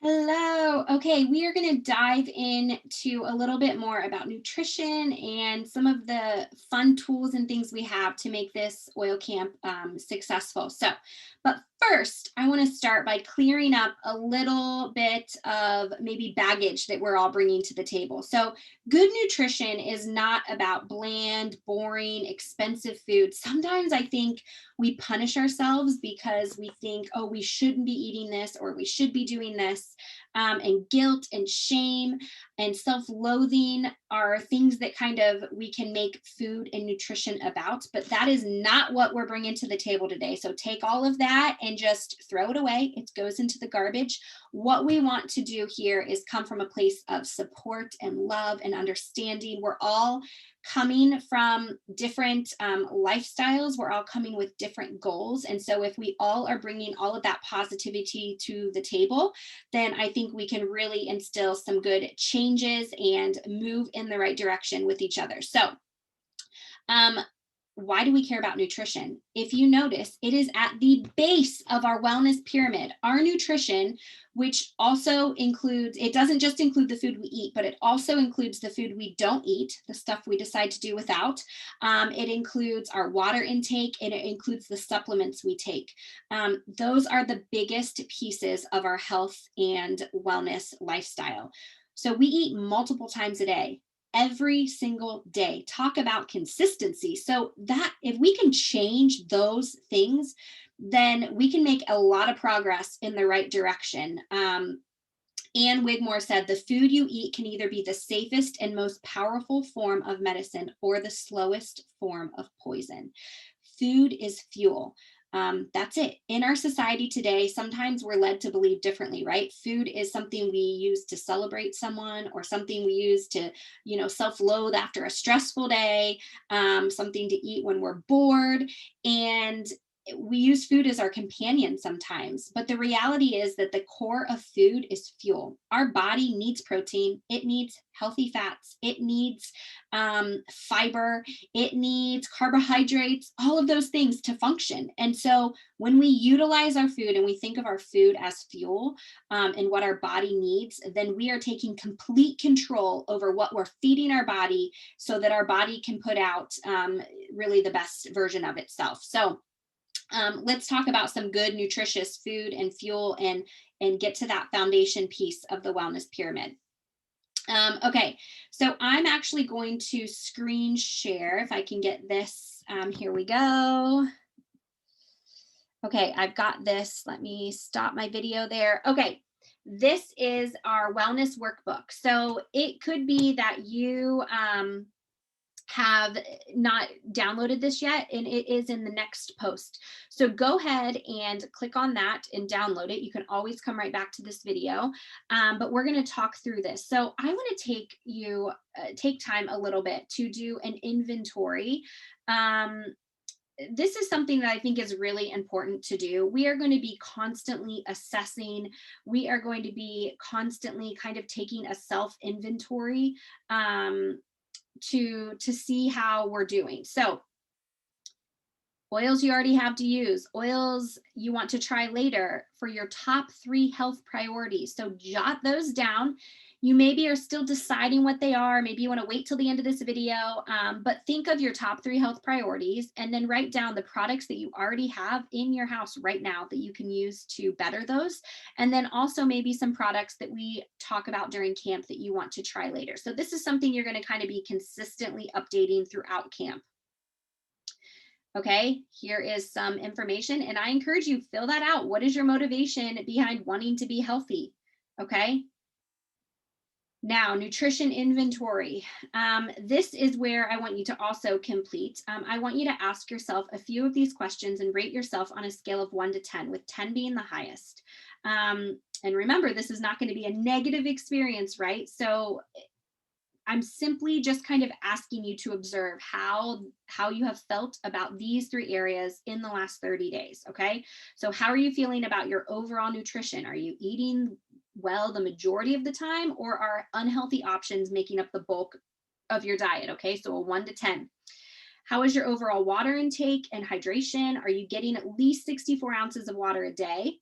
Hello. Okay, we are going to dive into a little bit more about nutrition and some of the fun tools and things we have to make this oil camp successful. But first, I want to start by clearing up a little bit of maybe baggage that we're all bringing to the table. So, good nutrition is not about bland, boring, expensive food. Sometimes I think we punish ourselves because we think, oh, we shouldn't be eating this or we should be doing this, and guilt and shame and self-loathing are things that kind of we can make food and nutrition about, but that is not what we're bringing to the table today. So take all of that and just throw it away. It goes into the garbage. What we want to do here is come from a place of support and love and understanding. We're all coming from different lifestyles. We're all coming with different goals. And so, if we all are bringing all of that positivity to the table, then I think we can really instill some good changes and move in the right direction with each other. Um, why do we care about nutrition? If you notice, it is at the base of our wellness pyramid. Our nutrition, which also includes, it doesn't just include the food we eat, but it also includes the food we don't eat, the stuff we decide to do without. It includes our water intake and it includes the supplements we take. Those are the biggest pieces of our health and wellness lifestyle. So we eat multiple times a day, every single day. Talk about consistency. So that if we can change those things, then we can make a lot of progress in the right direction. Anne Wigmore said, the food you eat can either be the safest and most powerful form of medicine or the slowest form of poison. Food is fuel. That's it. In our society today, sometimes we're led to believe differently, right? Food is something we use to celebrate someone or something we use to, self-loathe after a stressful day, something to eat when we're bored. And we use food as our companion sometimes, but the reality is that the core of food is fuel. Our body needs protein, it needs healthy fats, it needs fiber, it needs carbohydrates, all of those things to function. And so when we utilize our food and we think of our food as fuel, and what our body needs, then we are taking complete control over what we're feeding our body so that our body can put out really the best version of itself. So let's talk about some good nutritious food and fuel and get to that foundation piece of the wellness pyramid. Okay, so I'm actually going to screen share if I can get this. Here we go. Okay, I've got this. Let me stop my video there. Okay, this is our wellness workbook. So it could be that you have not downloaded this yet, and it is in the next post. So go ahead and click on that and download it. You can always come right back to this video, but we're going to talk through this. So I want to take time a little bit to do an inventory. This is something that I think is really important to do. We are going to be constantly assessing. We are going to be constantly kind of taking a self inventory, to see how we're doing. So oils you already have to use, oils you want to try later for your top 3 health priorities. So jot those down. You maybe are still deciding what they are. Maybe you want to wait till the end of this video, but think of your top 3 health priorities and then write down the products that you already have in your house right now that you can use to better those. And then also maybe some products that we talk about during camp that you want to try later. So this is something you're going to kind of be consistently updating throughout camp. Okay, here is some information, and I encourage you, fill that out. What is your motivation behind wanting to be healthy? Okay. Now, nutrition inventory. This is where I want you to also complete. I want you to ask yourself a few of these questions and rate yourself on a scale of 1 to 10, with 10 being the highest. And remember, this is not going to be a negative experience, right? So I'm simply just kind of asking you to observe how you have felt about these 3 areas in the last 30 days. Okay. So how are you feeling about your overall nutrition? Are you eating well the majority of the time, or are unhealthy options making up the bulk of your diet? Okay. So a 1 to 10. How is your overall water intake and hydration? Are you getting at least 64 ounces of water a day?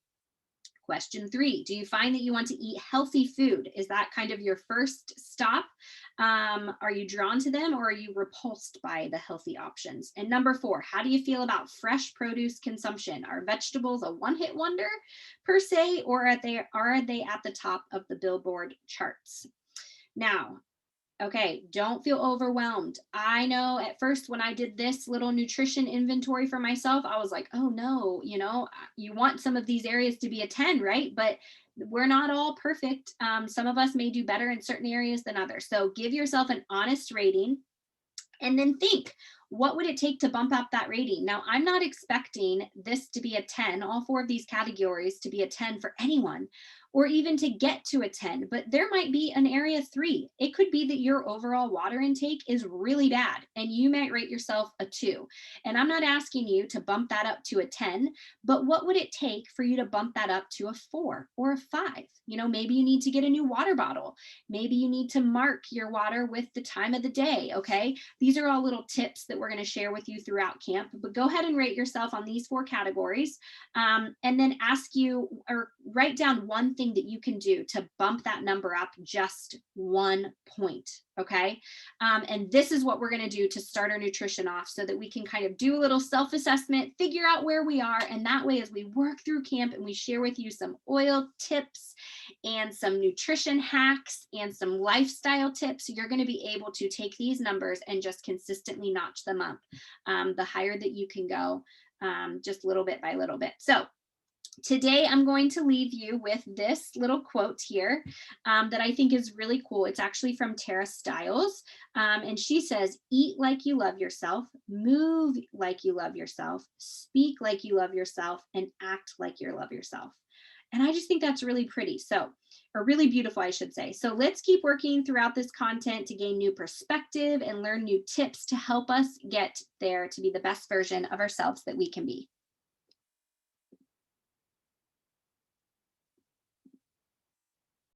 Question 3, do you find that you want to eat healthy food? Is that kind of your first stop? Are you drawn to them, or are you repulsed by the healthy options? And number 4, how do you feel about fresh produce consumption? Are vegetables a one-hit wonder per se, or are they at the top of the billboard charts? Now, okay, don't feel overwhelmed. I know at first when I did this little nutrition inventory for myself, I was like, oh no, you want some of these areas to be a 10, right? But we're not all perfect. Some of us may do better in certain areas than others. So give yourself an honest rating and then think, what would it take to bump up that rating? Now, I'm not expecting this to be a 10, all 4 of these categories to be a 10 for anyone, or even to get to a 10, but there might be an area 3. It could be that your overall water intake is really bad and you might rate yourself a 2. And I'm not asking you to bump that up to a 10, but what would it take for you to bump that up to a 4 or a 5? Maybe you need to get a new water bottle. Maybe you need to mark your water with the time of the day, okay? These are all little tips that we're going to share with you throughout camp, but go ahead and rate yourself on these 4 categories, and then ask you or write down one thing that you can do to bump that number up just 1 point. Okay. And this is what we're going to do to start our nutrition off so that we can kind of do a little self-assessment, figure out where we are. And that way, as we work through camp and we share with you some oil tips and some nutrition hacks and some lifestyle tips, you're going to be able to take these numbers and just consistently notch them up. The higher that you can go, just little bit by little bit. So today I'm going to leave you with this little quote here that I think is really cool. It's actually from Tara Stiles. And she says, eat like you love yourself, move like you love yourself, speak like you love yourself, and act like you love yourself. And I just think that's really pretty. So, or really beautiful, I should say. So let's keep working throughout this content to gain new perspective and learn new tips to help us get there to be the best version of ourselves that we can be.